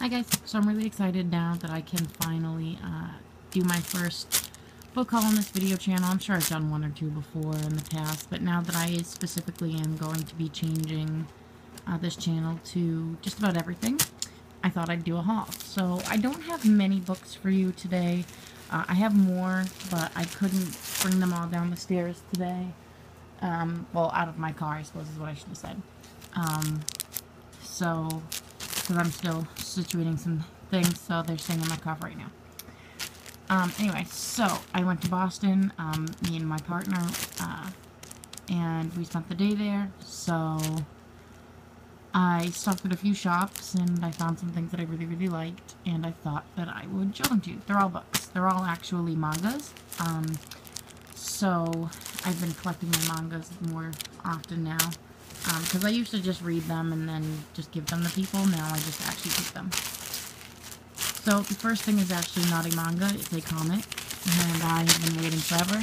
Hi guys, so I'm really excited now that I can finally do my first book haul on this video channel. I'm sure I've done one or two before in the past, but now that I specifically am going to be changing this channel to just about everything, I thought I'd do a haul. So I don't have many books for you today. I have more, but I couldn't bring them all down the stairs today. Well, out of my car, I suppose is what I should have said. Because I'm still situating some things, so they're staying in my car right now. Anyway, so I went to Boston, me and my partner, and we spent the day there, so I stopped at a few shops, and I found some things that I really, really liked, and I thought that I would show them to you. They're all books. They're all actually mangas, so I've been collecting my mangas more often now. Because I used to just read them and then just give them to people. Now I just actually keep them. So the first thing is actually not a manga, it's a comic. And I have been waiting forever.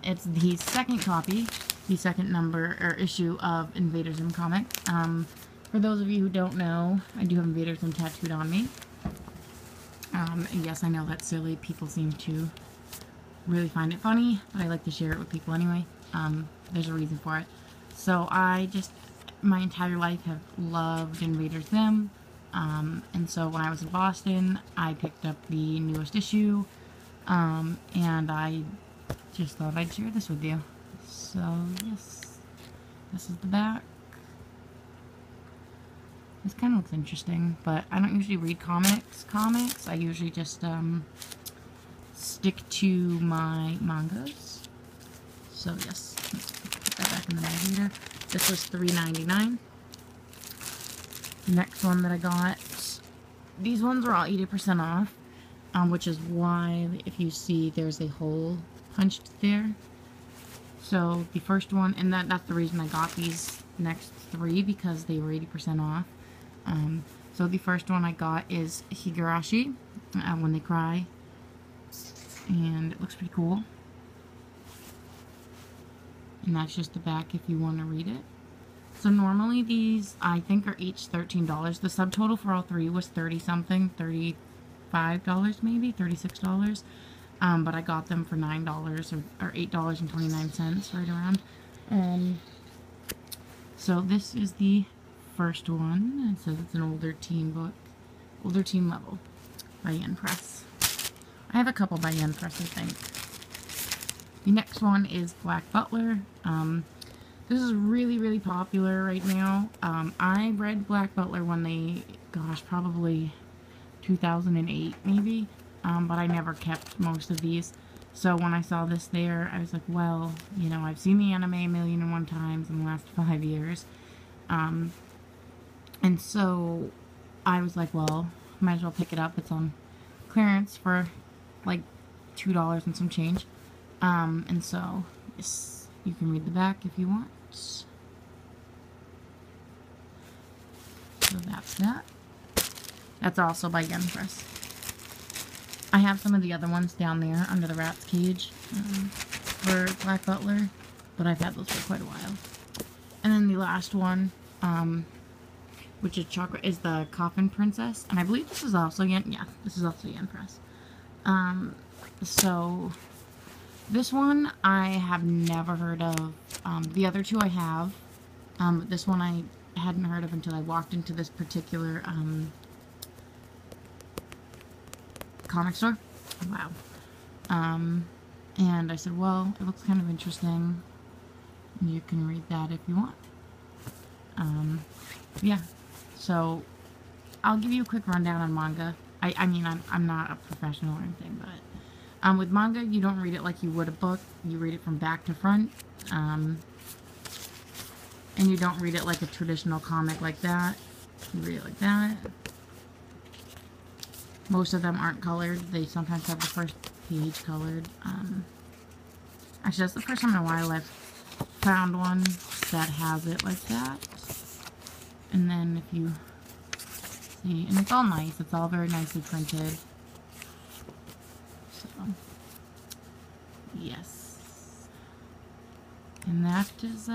It's the second copy, the second number, or issue of Invader Zim comic. For those of you who don't know, I do have Invader Zim tattooed on me. And yes, I know that's silly. People seem to really find it funny, but I like to share it with people anyway. There's a reason for it. So I just, my entire life, have loved Invader Zim, and so when I was in Boston, I picked up the newest issue, and I just thought I'd share this with you. So, yes, this is the back. This kind of looks interesting, but I don't usually read comics. I usually just, stick to my mangas. So, yes. That back in the bag reader. This was $3.99. Next one that I got, these ones are all 80% off, which is why, if you see, there's a hole punched there. So the first one, and that's the reason I got these next three, because they were 80% off. So the first one I got is Higurashi, When They Cry, and it looks pretty cool. And that's just the back if you want to read it. So normally these, I think, are each $13. The subtotal for all three was 30-something, $35 maybe, $36. But I got them for $9 or $8.29, right around. So this is the first one. It says it's an older teen book, older teen level, by Yen Press. I have a couple by Yen Press, I think. The next one is Black Butler. This is really, really popular right now. I read Black Butler when they, gosh, probably 2008 maybe, but I never kept most of these. So when I saw this there, I was like, well, you know, I've seen the anime a million and one times in the last 5 years. And so I was like, well, might as well pick it up. It's on clearance for like $2 and some change. And so, yes, you can read the back if you want. So that's that. That's also by Yen Press. I have some of the other ones down there under the rat's cage for Black Butler, but I've had those for quite a while. And then the last one, which is chocolate, is the Coffin Princess, and I believe this is also this is also Yen Press. So this one I have never heard of. The other two I have. This one I hadn't heard of until I walked into this particular comic store. Wow. And I said, well, it looks kind of interesting. You can read that if you want. Yeah. So I'll give you a quick rundown on manga. I mean, I'm not a professional or anything, but with manga, you don't read it like you would a book. You read it from back to front. And you don't read it like a traditional comic like that. You read it like that. Most of them aren't colored. They sometimes have the first page colored. Actually, that's the first time in a while I've found one that has it like that. And then if you see, and it's all nice. It's all very nicely printed. So, yes. And that is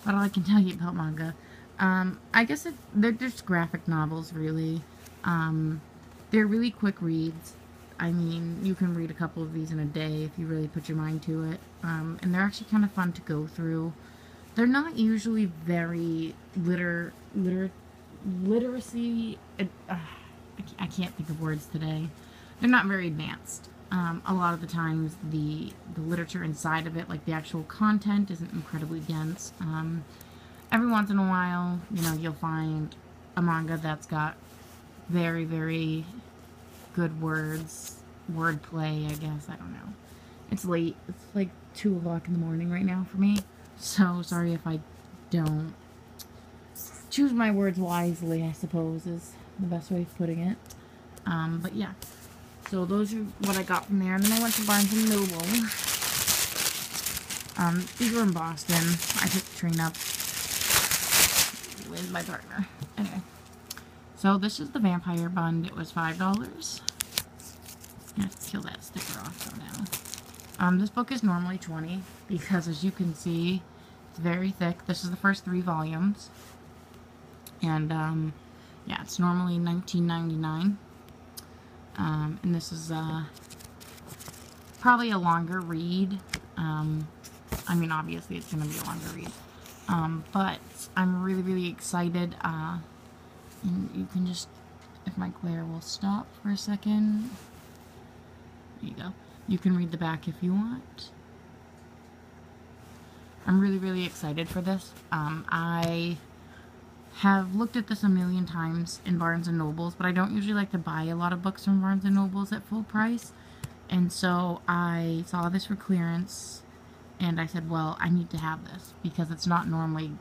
what all I can tell you about manga. I guess they're just graphic novels, really. They're really quick reads. I mean, you can read a couple of these in a day if you really put your mind to it. And they're actually kind of fun to go through. They're not usually very literacy. I can't think of words today. They're not very advanced. A lot of the times, the literature inside of it, like the actual content, isn't incredibly dense. Every once in a while, you know, you'll find a manga that's got very, very good wordplay, I guess. I don't know. It's late. It's like 2 o'clock in the morning right now for me. So, sorry if I don't choose my words wisely, I suppose, is the best way of putting it. But yeah. So, those are what I got from there. And then I went to Barnes & Noble. These were in Boston. I took the train up with my partner. Anyway. So, this is the Vampire Bund. It was $5. I have to kill that sticker off though now. This book is normally $20 because, as you can see, it's very thick. This is the first 3 volumes. And, yeah, it's normally $19.99. And this is, probably a longer read. I mean, obviously it's going to be a longer read. But I'm really, really excited. And you can just, if my glare will stop for a second. There you go. You can read the back if you want. I'm really, really excited for this. I have looked at this a million times in Barnes & Nobles, but I don't usually like to buy a lot of books from Barnes & Nobles at full price. And so I saw this for clearance, and I said, well, I need to have this, because it's not normally...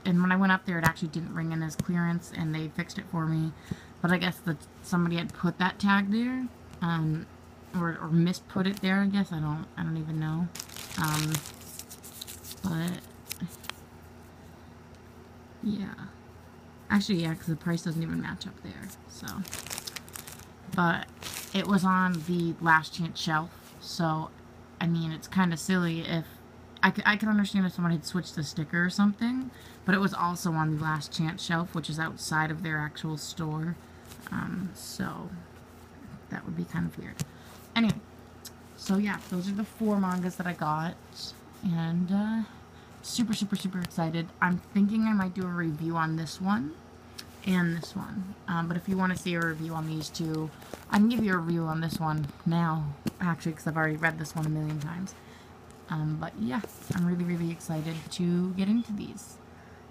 And when I went up there, it actually didn't ring in as clearance, and they fixed it for me. But I guess that somebody had put that tag there, or misput it there, I guess. I don't even know. But, yeah. Actually, yeah, because the price doesn't even match up there, so. But it was on the last chance shelf, so, I mean, it's kind of silly if, I could understand if someone had switched the sticker or something, but it was also on the last chance shelf, which is outside of their actual store, so that would be kind of weird. Anyway, so yeah, those are the 4 mangas that I got, and, super, super, super excited. I'm thinking I might do a review on this one, and this one, but if you want to see a review on these 2, I can give you a review on this one now, actually, because I've already read this one a million times. But yeah, I'm really, really excited to get into these.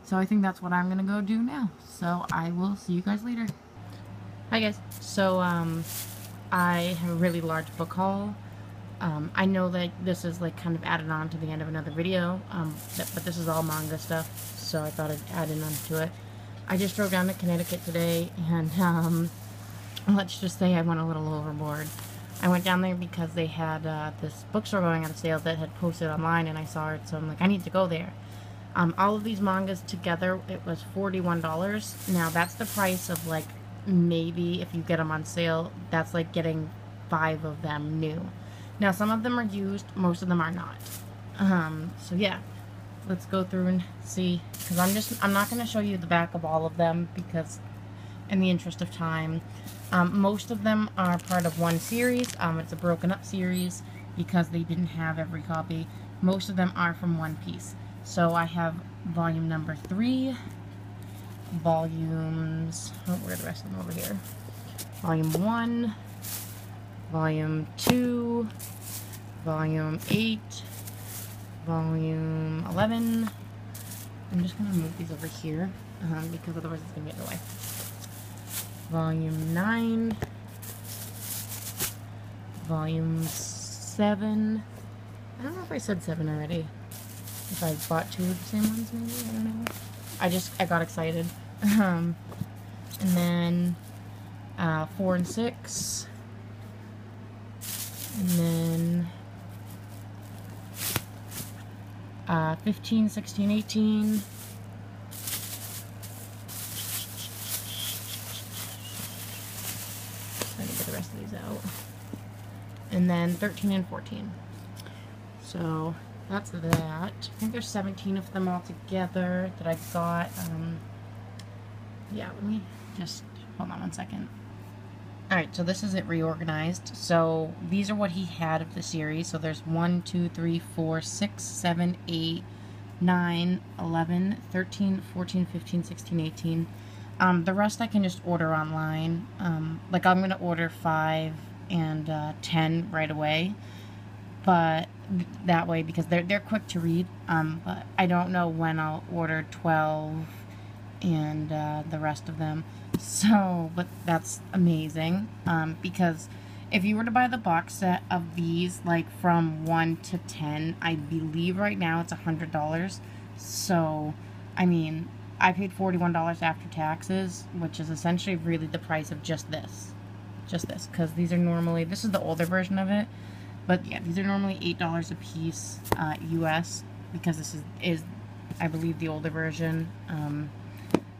So I think that's what I'm going to go do now. So I will see you guys later. Hi guys. So, I have a really large book haul. I know that this is like kind of added on to the end of another video, but this is all manga stuff, so I thought I'd add in onto it. I just drove down to Connecticut today, and let's just say I went a little overboard. I went down there because they had this bookstore going on sale that had posted online, and I saw it, so I'm like, I need to go there. All of these mangas together, it was $41. Now, that's the price of, like, maybe if you get them on sale, that's like getting 5 of them new. Now, some of them are used, most of them are not. So yeah, let's go through and see, because I'm not going to show you the back of all of them, because in the interest of time. Most of them are part of one series. It's a broken up series because they didn't have every copy. Most of them are from one piece. So I have volume number 3, volumes, oh, where are the rest of them over here? Volume 1, volume 2, volume 8, volume 11. I'm just going to move these over here because otherwise it's going to get in the way. Volume 9, Volume 7, I don't know if I said 7 already, if I bought 2 of the same ones maybe, I don't know, I got excited, and then 4 and 6, and then 15, 16, 18, the rest of these out, and then 13 and 14. So that's that. I think there's 17 of them all together that I got. Yeah, let me just hold on one second. Alright, so this is it reorganized. So these are what he had of the series. So there's 1, 2, 3, 4, 6, 7, 8, 9, 11, 13, 14, 15, 16, 18. The rest I can just order online. Like I'm going to order 5 and 10 right away. But that way, because they're quick to read. But I don't know when I'll order 12 and the rest of them. So, but that's amazing, because if you were to buy the box set of these, like from 1 to 10, I believe right now it's $100. So, I mean, I paid $41 after taxes, which is essentially really the price of just this, because these are normally, this is the older version of it, but yeah, these are normally $8 a piece, US, because this is I believe the older version.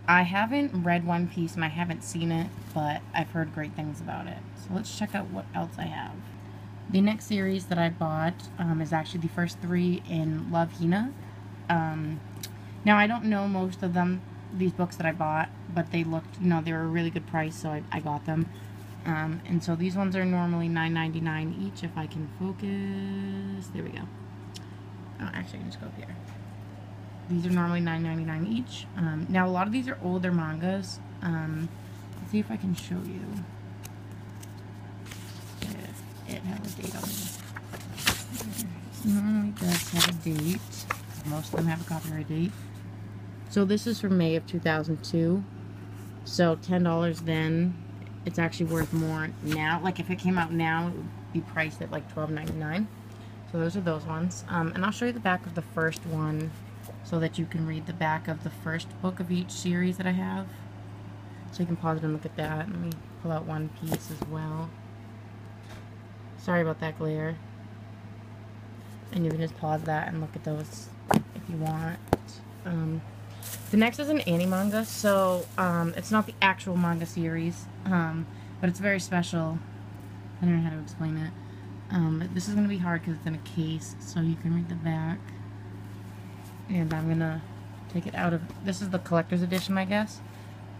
I haven't read One Piece and I haven't seen it, but I've heard great things about it. So let's check out what else I have. The next series that I bought is actually the first 3 in Love Hina. Now I don't know most of them, these books that I bought, but they looked, you know, they were a really good price, so I got them. And so these ones are normally $9.99 each, if I can focus. There we go. Oh, actually, I can just go up here. These are normally $9.99 each. Now, a lot of these are older mangas. Let's see if I can show you. It has a date on it. It normally does have a date. Most of them have a copyright date. So this is from May of 2002. So $10 then. It's actually worth more now. Like if it came out now, it would be priced at like $12.99. So those are those ones. And I'll show you the back of the first one, so that you can read the back of the first book of each series that I have. So you can pause it and look at that. Let me pull out One Piece as well. Sorry about that glare. And you can just pause that and look at those if you want. The next is an anime-manga, so it's not the actual manga series, but it's very special. I don't know how to explain it. This is going to be hard because it's in a case, so you can read the back. And I'm gonna take it out of, this is the collector's edition, I guess,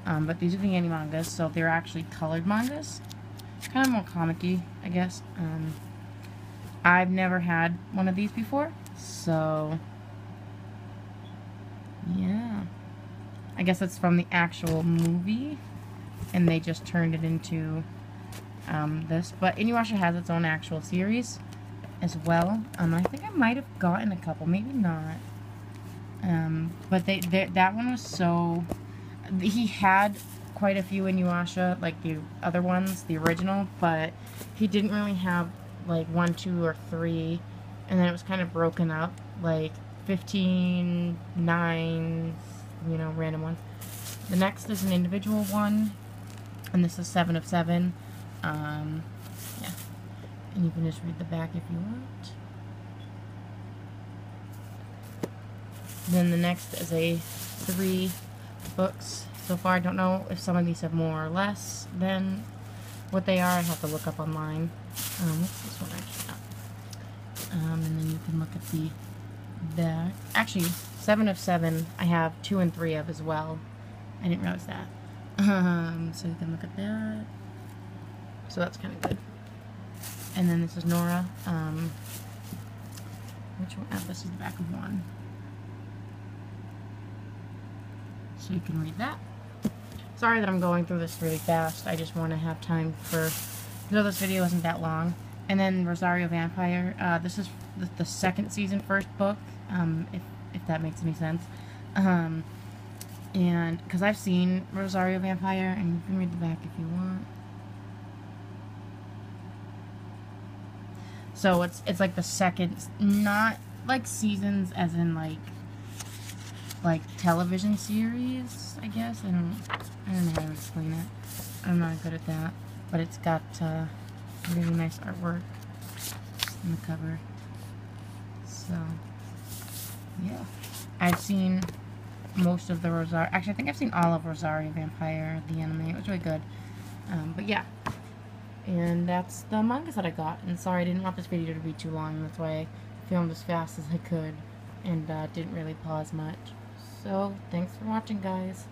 but these are the anime mangas, so they're actually colored mangas, kind of more comic-y, I guess. I've never had one of these before, so yeah, I guess it's from the actual movie, and they just turned it into this, but Inuyasha has its own actual series as well. I think I might have gotten a couple, maybe not. But that one was so, he had quite a few Inuyasha, like the other ones, the original, but he didn't really have like 1, 2, or 3, and then it was kind of broken up, like 15, 9, you know, random ones. The next is an individual one, and this is 7 of 7, yeah, and you can just read the back if you want. Then the next is a 3 books so far. I don't know if some of these have more or less than what they are. I have to look up online. What's this one actually? And then you can look at the back. Actually, 7 of 7 I have 2 and 3 of as well. I didn't realize that. So you can look at that. So that's kind of good. And then this is Nora. Which one? Oh, this is the back of 1. So you can read that. Sorry that I'm going through this really fast. I just want to have time for, though this video isn't that long. And then Rosario Vampire. This is the second season, first book, if that makes any sense. And because I've seen Rosario Vampire, and you can read the back if you want. So it's like the second, not like seasons as in like television series, I guess. I don't know how to explain it. I'm not good at that, but it's got really nice artwork on the cover. So yeah, I've seen most of the Rosario. Actually, I think I've seen all of Rosario Vampire, the anime. It was really good. But yeah, and that's the mangas that I got. And sorry, I didn't want this video to be too long. That's why I filmed as fast as I could and didn't really pause much. So, thanks for watching, guys.